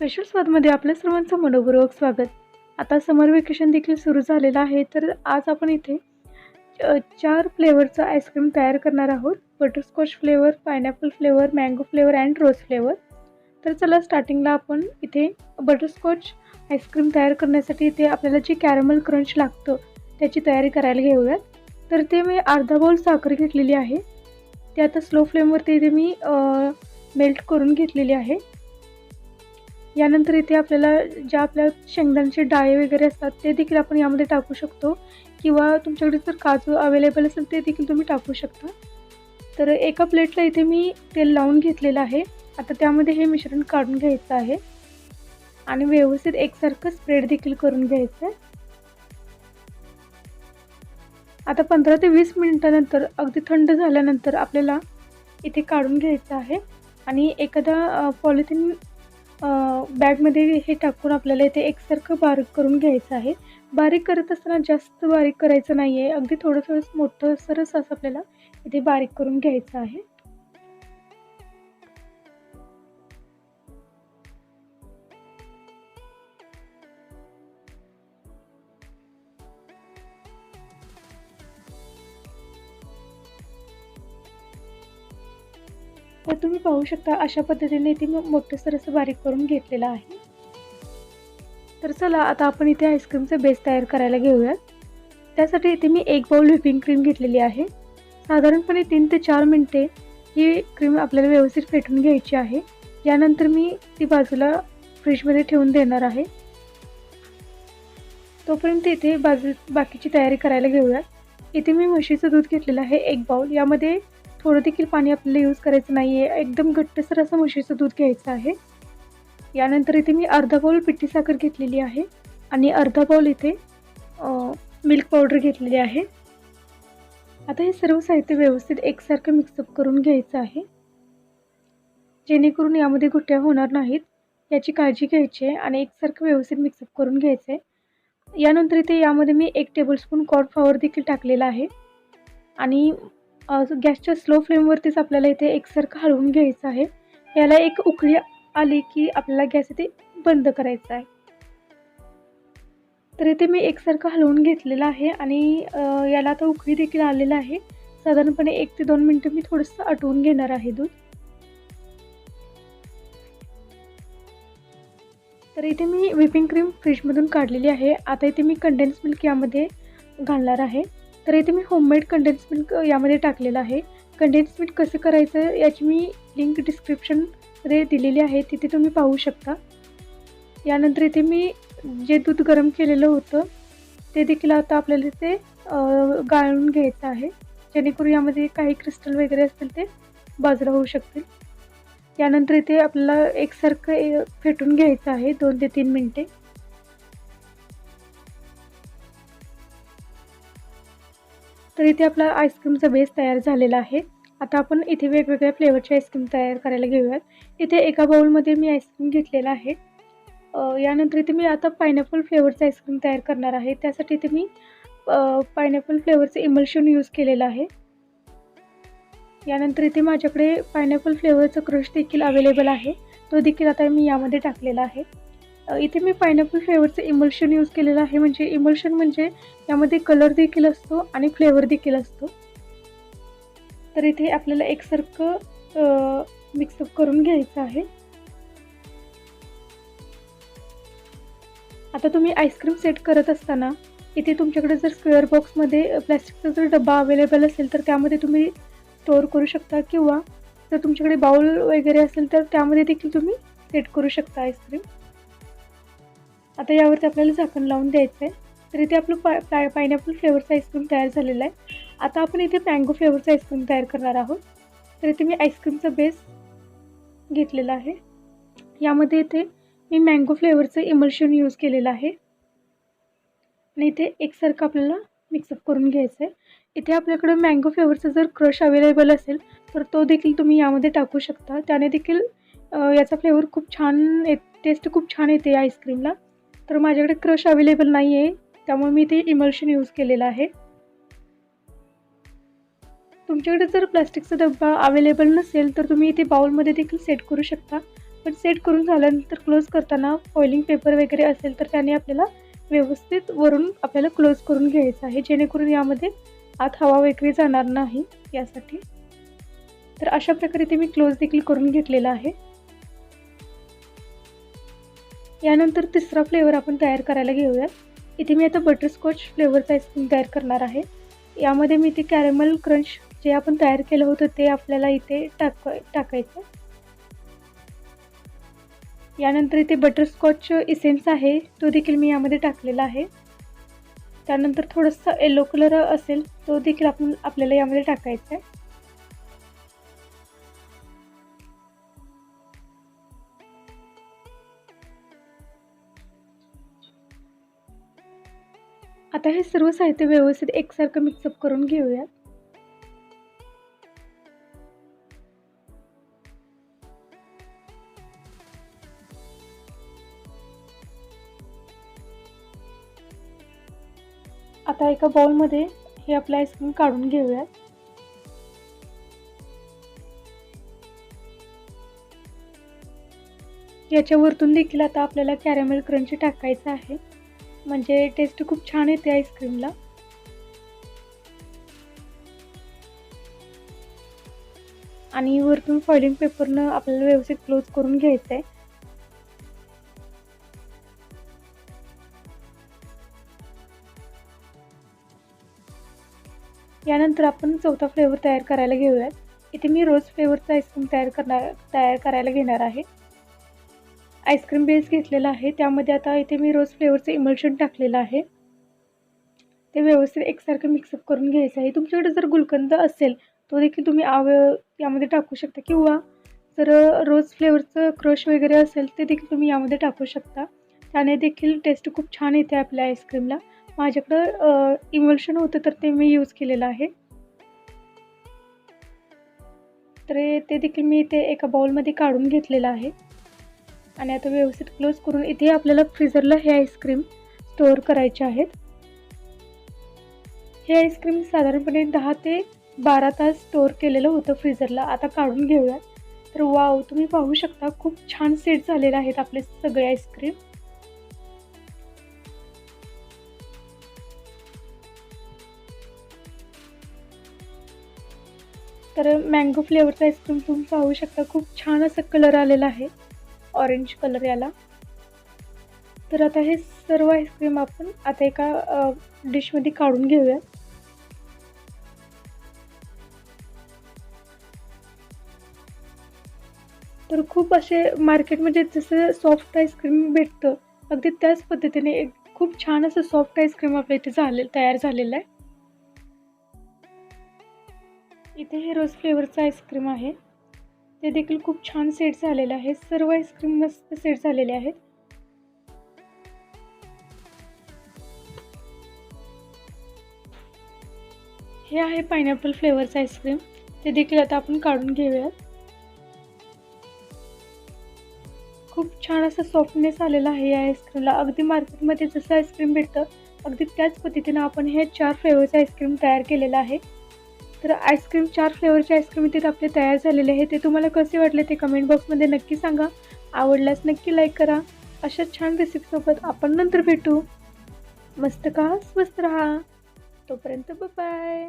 Special स्वादमध्ये आपल्या सर्वांचं मनपूर्वक स्वागत. आता समर वेकेशन देखील सुरू झालेलं आहे, तर आज आपण इथे 4 फ्लेवरचं आईस्क्रीम तयार करणार आहोत. Butterscotch flavour, pineapple flavour, mango flavour and rose flavour. तर चला स्टार्टिंगला आपण इथे बटरस्कॉच आईस्क्रीम तयार करण्यासाठी इथे आपल्याला जे कॅरमल क्रंच लागतं त्याची तयारी करायला घेऊयात. तर ते मी अर्धा बाउल साखर घेतलेली आहे. ते आता स्लो फ्लेमवरती इथे मी मेल्ट करून घेतलेली आहे. यानंतर इथे आपल्याला ज्या आपल्या शेंगदाण्याचे डाळे वगैरे असतात ते देखील आपण यामध्ये टाकू शकतो, किंवा तुमच्याकडे जर काजू अवेलेबल असेल ते देखील तुम्ही टाकू शकता. तर एका प्लेटला इथे मी तेल लावून घेतलेलं आहे. आता त्यामध्ये हे मिश्रण काढून घ्यायचं आहे आणि व्यवस्थित एकसारखं स्प्रेड देखील करून घ्यायचं आहे. आता 15 ते 20 मिनिटानंतर अगदी थंड झाल्यानंतर आपल्याला इथे काढून घ्यायचं आहे आणि एखादा पॉलिथिन बॅगमध्ये हे टाकून आपल्याला इथे एकसारखं बारीक करून घ्यायचं आहे. बारीक करत असताना जास्त बारीक करायचं नाही आहे, अगदी थोडं मोठं सरस असं आपल्याला इथे बारीक करून घ्यायचं आहे. तर तुम्ही पाहू शकता अशा पद्धतीने इथे मोठं सरस बारीक करून घेतलेलं आहे. तर चला आता आपण इथे आईस्क्रीमचा बेस तयार करायला घेऊयात. त्यासाठी इथे मी 1 बाउल व्हिपिंग क्रीम घेतलेली आहे. साधारणपणे 3 ते 4 मिनिटे ही क्रीम आपल्याला व्यवस्थित फेटून घ्यायची आहे. यानंतर मी ती बाजूला फ्रीजमध्ये ठेवून देणार आहे. तोपर्यंत इथे बाकीची तयारी करायला घेऊयात. इथे मी म्हशीचं दूध घेतलेलं आहे 1 बाउल. यामध्ये थोडं देखील पाणी आपल्याला यूज करायचं नाही आहे, एकदम घट्टसर असं म्हशीचं दूध घ्यायचं आहे. यानंतर इथे मी अर्धा बाउल पिठी साखर घेतलेली आहे आणि अर्धा बाउल इथे मिल्क पावडर घेतलेली आहे. आता हे सर्व साहित्य व्यवस्थित एकसारखं मिक्सअप करून घ्यायचं आहे, जेणेकरून यामध्ये गुठळ्या होणार नाहीत याची काळजी घ्यायची आहे आणि एकसारखं व्यवस्थित मिक्सअप करून घ्यायचं आहे. यानंतर इथे यामध्ये मी 1 टेबलस्पून कॉर्नफ्लॉवर देखील टाकलेला आहे आणि गॅसच्या स्लो फ्लेमवरतीच आपल्याला इथे एकसारखं हलवून घ्यायचं आहे. याला एक उकळी आली की आपल्याला गॅस इथे बंद करायचा आहे. तर इथे मी एकसारखं हलवून घेतलेलं आहे आणि याला आता उकळी देखील आलेलं आहे. साधारणपणे 1 ते 2 मिनिटं मी थोडंसं आटवून घेणार आहे दूध. तर इथे मी व्हिपिंग क्रीम फ्रीजमधून काढलेली आहे. आता इथे मी कंडेन्स मिल्क यामध्ये घालणार आहे. तर इथे मी होममेड कंडेन्स मिल्क यामध्ये टाकलेलं आहे. कंडेन्स मिल्क कसं करायचं याची मी लिंक डिस्क्रिप्शनमध्ये दिलेली आहे, तिथे तुम्ही पाहू शकता. यानंतर इथे मी जे दूध गरम केलेलं होतं ते देखील आता आपल्याला ते गाळून घ्यायचं आहे, जेणेकरून यामध्ये काही क्रिस्टल वगैरे असतील ते बाजूला होऊ शकतील. यानंतर इथे आपल्याला एकसारखं फेटून घ्यायचं आहे 2 ते 3 मिनिटे. तर इथे आपला आईस्क्रीमचा बेस तयार झालेला आहे. आता आपण इथे वेगवेगळ्या फ्लेवरचे आईस्क्रीम तयार करायला घेऊयात. इथे एका बाउलमध्ये मी आईस्क्रीम घेतलेला आहे. यानंतर इथे मी आता पायनॅपल फ्लेवरचं आईस्क्रीम तयार करणार आहे. त्यासाठी इथे मी पायनॅपल फ्लेवरचं इमल्शन यूज केलेलं आहे. यानंतर इथे माझ्याकडे पायनॅपल फ्लेवरचं क्रश देखील अवेलेबल आहे, तो देखील आता मी यामध्ये टाकलेला आहे. इथे मी पायनॅपल फ्लेवरचं इमल्शन यूज केलेलं आहे. म्हणजे इमल्शन म्हणजे यामध्ये कलर देखील असतो आणि फ्लेवर देखील असतो. तर इथे आपल्याला एकसारखं मिक्सअप करून घ्यायचं आहे. आता तुम्ही आईस्क्रीम सेट करत असताना इथे तुमच्याकडे जर स्क्वेअर बॉक्समध्ये प्लॅस्टिकचा जर डबा अवेलेबल असेल तर त्यामध्ये तुम्ही स्टोअर करू शकता, किंवा जर तुमच्याकडे बाउल वगैरे असेल तर त्यामध्ये देखील तुम्ही सेट करू शकता आईस्क्रीम. आता यावरती आपल्याला झाकण लावून द्यायचं आहे. तर इथे आपलं पायनॅपल फ्लेवरचं आईस्क्रीम तयार झालेलं आहे. आता आपण इथे मँगो फ्लेवरचं आईस्क्रीम तयार करणार आहोत. तर इथे मी आईस्क्रीमचा बेस घेतलेला आहे. यामध्ये इथे मी मँगो फ्लेवरचं इमल्शन यूज केलेलं आहे आणि इथे एकसारखं आपल्याला मिक्सअप करून घ्यायचं आहे. इथे आपल्याकडं मँगो फ्लेवरचा जर क्रश अवेलेबल असेल तर तो देखील तुम्ही यामध्ये टाकू शकता. त्याने देखील याचा फ्लेवर खूप छान टेस्ट खूप छान येते आईस्क्रीमला. तर माझ्याकडे क्रश अवेलेबल नाही आहे, त्यामुळे मी इथे इमल्शन यूज केलेलं आहे. तुमच्याकडे जर प्लास्टिकचा डब्बा अवेलेबल नसेल तर तुम्ही इथे बाउलमध्ये देखील सेट करू शकता पण सेट करून झाल्यानंतर क्लोज करताना फॉइलिंग पेपर वगैरे असेल तर त्याने आपल्याला व्यवस्थित वरून आपल्याला क्लोज करून घ्यायचं आहे, जेणेकरून यामध्ये आत हवा वगैरे जाणार नाही यासाठी. तर अशा प्रकारे ते मी क्लोज देखील करून घेतलेला आहे. यानंतर तिसरा फ्लेवर आपण तयार करायला घेऊयात. इथे मी आता बटरस्कॉच फ्लेवरचा आईस्क्रीम तयार करणार आहे. यामध्ये मी ते कॅरमल क्रंच जे आपण तयार केलं होतं ते आपल्याला इथे टाकायचं. यानंतर इथे बटरस्कॉच इसेन्स आहे तो देखील मी यामध्ये टाकलेला आहे. त्यानंतर थोडासा येलो कलर असेल तो देखील आपल्याला यामध्ये टाकायचा आहे. आता हे सर्व साहित्य व्यवस्थित एकसारखं मिक्सअप करून घेऊया. आता एका बाउलमध्ये हे आपलं आईस्क्रीम काढून घेऊया. याच्या वरतून देखील आता आपल्याला कॅरमेल क्रंच टाकायचं आहे, म्हणजे टेस्ट खूप छान येते आईस्क्रीमला. आणि वरतून फॉइलिंग पेपरनं आपल्याला व्यवस्थित क्लोज करून घ्यायचं आहे. यानंतर आपण चौथा फ्लेवर तयार करायला घेऊयात. इथे मी रोज फ्लेवरचा आईस्क्रीम तयार करायला घेणार आहे. आईस्क्रीम बेस घेतलेला आहे, त्यामध्ये आता इथे मी रोज फ्लेवरचं इमल्शन टाकलेलं आहे. ते व्यवस्थित एकसारखं मिक्सअप करून घ्यायचं आहे. तुमच्याकडे जर गुलकंद असेल तो देखील तुम्ही यामध्ये टाकू शकता, किंवा जर रोज फ्लेवरचं क्रश वगैरे असेल ते देखील तुम्ही यामध्ये टाकू शकता. त्याने देखील टेस्ट खूप छान येते आपल्या आईस्क्रीमला. माझ्याकडं इमल्शन होतं तर ते मी यूज केलेलं आहे. तर ते देखील मी इथे एका बाउलमध्ये काढून घेतलेलं आहे. आणि आता व्यवस्थित क्लोज करून इथे आपल्याला फ्रीजरला हे आईस्क्रीम स्टोअर करायचे आहेत. हे आईस्क्रीम साधारणपणे 10 ते 12 तास स्टोअर केलेलं होतं फ्रीजरला. आता काढून घेऊयात. तर वाव, तुम्ही पाहू शकता खूप छान सेट झालेले आहेत आपले सगळे आईस्क्रीम. तर मँगो फ्लेवरचा आईस्क्रीम तुम्ही पाहू शकता खूप छान असं कलर आलेला आहे, ऑरेंज कलर याला. तर आता हे सर्व आईस्क्रीम आपण आता एका डिशमध्ये काढून घेऊया. तर खूप असे मार्केटमध्ये जसं सॉफ्ट आईस्क्रीम भेटतं अगदी त्याच पद्धतीने एक खूप छान असं सॉफ्ट आईस्क्रीम आपल्या इथे तयार झालेलं आहे. इथे हे रोज फ्लेवरचं आईस्क्रीम आहे, ते देखील खूप छान सेट झालेलं आहे. सर्व आईस्क्रीम मस्त सेट झालेले आहेत. हे आहे पायनॅपल फ्लेवरचं आईस्क्रीम, ते देखील आता आपण काढून घेऊयात. खूप छान असं सॉफ्टनेस आलेला आहे या आईस्क्रीमला. अगदी मार्केटमध्ये जसं आईस्क्रीम भेटतं अगदी त्याच पद्धतीनं आपण हे 4 फ्लेवरचं आईस्क्रीम तयार केलेलं आहे. तर आईस्क्रीम 4 फ्लेवरचे आईस्क्रीम इथे आपले तयार झालेले आहे. ते तुम्हाला कसे वाटले ते कमेंट बॉक्समध्ये नक्की सांगा. आवडल्यास नक्की लाईक करा. अशा छान रेसिपीसोबत आपण नंतर भेटू. मस्त खा, स्वस्त राहा. तोपर्यंत बाय.